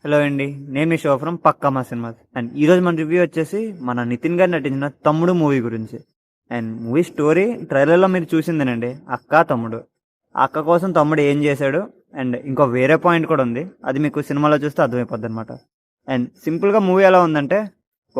Hello అండి, నేను మీ show from పక్కా మా సినిమాస్. అండ్ ఈరోజు మన రివ్యూ వచ్చేసి మన నితిన్ గారు నటించిన తమ్ముడు మూవీ గురించి. అండ్ మూవీ స్టోరీ ట్రైలర్లో మీరు చూసిందేనండి, అక్క తమ్ముడు. ఆ అక్క కోసం తమ్ముడు ఏం చేశాడు అండ్ ఇంకో వేరే పాయింట్ కూడా ఉంది, అది మీకు సినిమాలో చూస్తే అర్థమైపోద్ది అనమాట. అండ్ సింపుల్గా మూవీ ఎలా ఉందంటే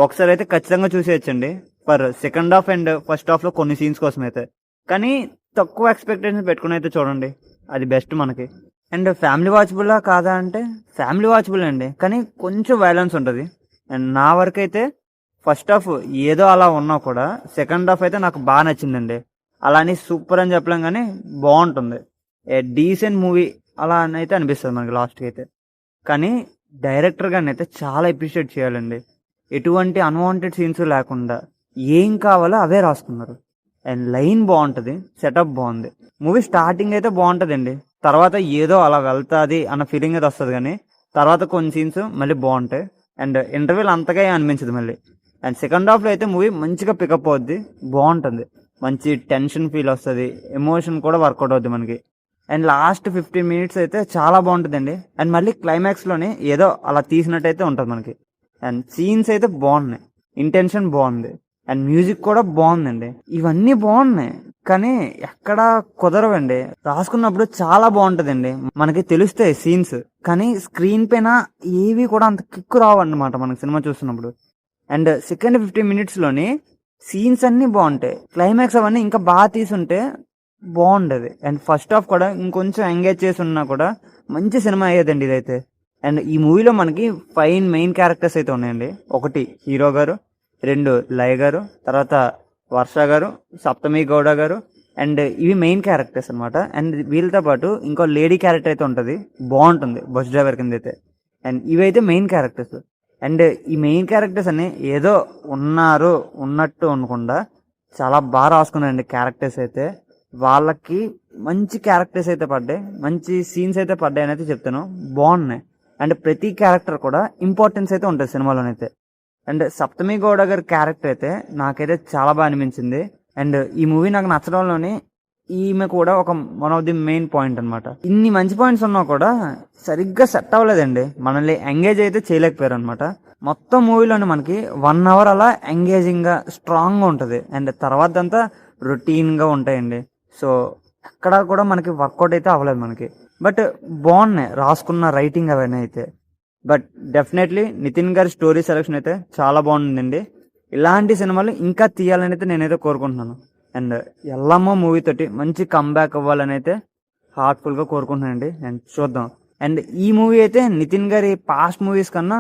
ఒకసారి అయితే ఖచ్చితంగా చూసేయచ్చండి, for second half and first హాఫ్లో కొన్ని సీన్స్ కోసం అయితే. కానీ తక్కువ ఎక్స్పెక్టేషన్స్ పెట్టుకుని అయితే చూడండి, అది బెస్ట్ మనకి. అండ్ ఫ్యామిలీ వాచబుల్లా కాదా అంటే ఫ్యామిలీ వాచబుల్ అండి, కానీ కొంచెం వైలెన్స్ ఉంటుంది. అండ్ నా వరకు అయితే ఫస్ట్ హాఫ్ ఏదో అలా ఉన్నా కూడా సెకండ్ హాఫ్ అయితే నాకు బాగా నచ్చిందండి. అలా అని సూపర్ అని చెప్పలేం, కానీ బాగుంటుంది. ఏ డీసెంట్ మూవీ అలా అని అయితే అనిపిస్తుంది మనకి లాస్ట్కి అయితే. కానీ డైరెక్టర్ గారిని అయితే చాలా అప్రిషియేట్ చేయాలండి. ఎటువంటి అన్వాంటెడ్ సీన్స్ లేకుండా ఏం కావాలో అవే రాసుకున్నారు. అండ్ లైన్ బాగుంటుంది, సెటప్ బాగుంది. మూవీ స్టార్టింగ్ అయితే బాగుంటుందండి, తర్వాత ఏదో అలా వెళ్తాది అన్న ఫీలింగ్ అయితే వస్తుంది. కానీ తర్వాత కొన్ని సీన్స్ మళ్ళీ బాగుంటాయి. అండ్ ఇంటర్వ్యూలు అంతగా అనిపించదు మళ్ళీ. అండ్ సెకండ్ హాఫ్లో అయితే మూవీ మంచిగా పికప్ అవుద్ది, బాగుంటుంది. మంచి టెన్షన్ ఫీల్ వస్తుంది, ఎమోషన్ కూడా వర్కౌట్ అవుద్ది మనకి. అండ్ లాస్ట్ 15 మినిట్స్ అయితే చాలా బాగుంటుందండి. అండ్ మళ్ళీ క్లైమాక్స్లోనే ఏదో అలా తీసినట్టయితే ఉంటుంది మనకి. అండ్ సీన్స్ అయితే బాగున్నాయి, ఇంటెన్షన్ బాగుంది, అండ్ మ్యూజిక్ కూడా బాగుందండి. ఇవన్నీ బాగున్నాయి కానీ ఎక్కడా కుదరవండి. రాసుకున్నప్పుడు చాలా బాగుంటుందండి, మనకి తెలుస్తాయి సీన్స్, కానీ స్క్రీన్ పైన ఏవి కూడా అంత కిక్కు రావన్నమాట మనకి సినిమా చూస్తున్నప్పుడు. అండ్ సెకండ్ 15 మినిట్స్లోని సీన్స్ అన్నీ బాగుంటాయి, క్లైమాక్స్ అవన్నీ ఇంకా బాగా తీసుంటే బాగుండేది. అండ్ ఫస్ట్ హాఫ్ కూడా ఇంకొంచెం ఎంగేజ్ చేసి ఉన్నా కూడా మంచి సినిమా అయ్యేదండి ఇదైతే. అండ్ ఈ మూవీలో మనకి 5 మెయిన్ క్యారెక్టర్స్ అయితే ఉన్నాయండి. ఒకటి హీరో గారు, 2 లయ గారు, తర్వాత వర్ష గారు, సప్తమి గౌడ గారు. అండ్ ఇవి మెయిన్ క్యారెక్టర్స్ అనమాట. అండ్ వీళ్ళతో పాటు ఇంకో లేడీ క్యారెక్టర్ అయితే ఉంటుంది, బాగుంటుంది బస్ డ్రైవర్ కింద అయితే. అండ్ ఇవైతే మెయిన్ క్యారెక్టర్స్. అండ్ ఈ మెయిన్ క్యారెక్టర్స్ అన్ని ఏదో ఉన్నారు ఉన్నట్టు అనకుండా చాలా బాగా రాసుకున్నారండి క్యారెక్టర్స్ అయితే. వాళ్ళకి మంచి క్యారెక్టర్స్ అయితే పడ్డాయి, మంచి సీన్స్ అయితే పడ్డాయి అని అయితే చెప్తాను, బాగున్నాయి. అండ్ ప్రతి క్యారెక్టర్ కూడా ఇంపార్టెన్స్ అయితే ఉంటుంది సినిమాలోనైతే. అండ్ సప్తమి గౌడ గారి క్యారెక్టర్ అయితే నాకైతే చాలా బాగా అనిపించింది. అండ్ ఈ మూవీ నాకు నచ్చడంలోని ఈమె కూడా ఒక one of the main point అనమాట. ఇన్ని మంచి పాయింట్స్ ఉన్నా కూడా సరిగ్గా సెట్ అవ్వలేదండి, మనల్ని ఎంగేజ్ అయితే చేయలేకపోయారు అనమాట. మొత్తం మూవీలోని మనకి 1 అవర్ అలా ఎంగేజింగ్గా స్ట్రాంగ్గా ఉంటుంది. అండ్ తర్వాత అంతా రొటీన్గా ఉంటాయండి. సో ఎక్కడా కూడా మనకి వర్కౌట్ అయితే అవ్వలేదు మనకి. బట్ బాగున్నాయి రాసుకున్న రైటింగ్ అవన్నీ అయితే. బట్ డెఫినెట్లీ నితిన్ గారి స్టోరీ సెలెక్షన్ అయితే చాలా బాగుందండి. ఇలాంటి సినిమాలు ఇంకా తీయాలని అయితే నేనైతే కోరుకుంటున్నాను. అండ్ ఎల్లమ్మ మూవీ తోటి మంచి కంబ్యాక్ అవ్వాలని అయితే హార్ట్ఫుల్గా కోరుకుంటున్నానండి. అండ్ చూద్దాం. అండ్ ఈ మూవీ అయితే నితిన్ గారి పాస్ట్ మూవీస్ కన్నా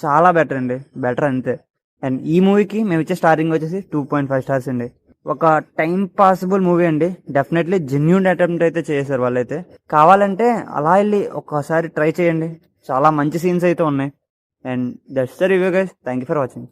చాలా బెటర్ అండి, బెటర్ అంతే. అండ్ ఈ మూవీకి మేము ఇచ్చే స్టార్టింగ్ వచ్చేసి 2.5 స్టార్స్ అండి. ఒక టైం పాసిబుల్ మూవీ అండి, డెఫినెట్లీ జెన్యూన్ అటెంప్ట్ అయితే చేశారు వాళ్ళైతే. కావాలంటే అలా వెళ్ళి ఒక్కసారి ట్రై చేయండి, చాలా మంచి సీన్స్ అయితే ఉన్నాయి. And that's the review guys, thank you for watching.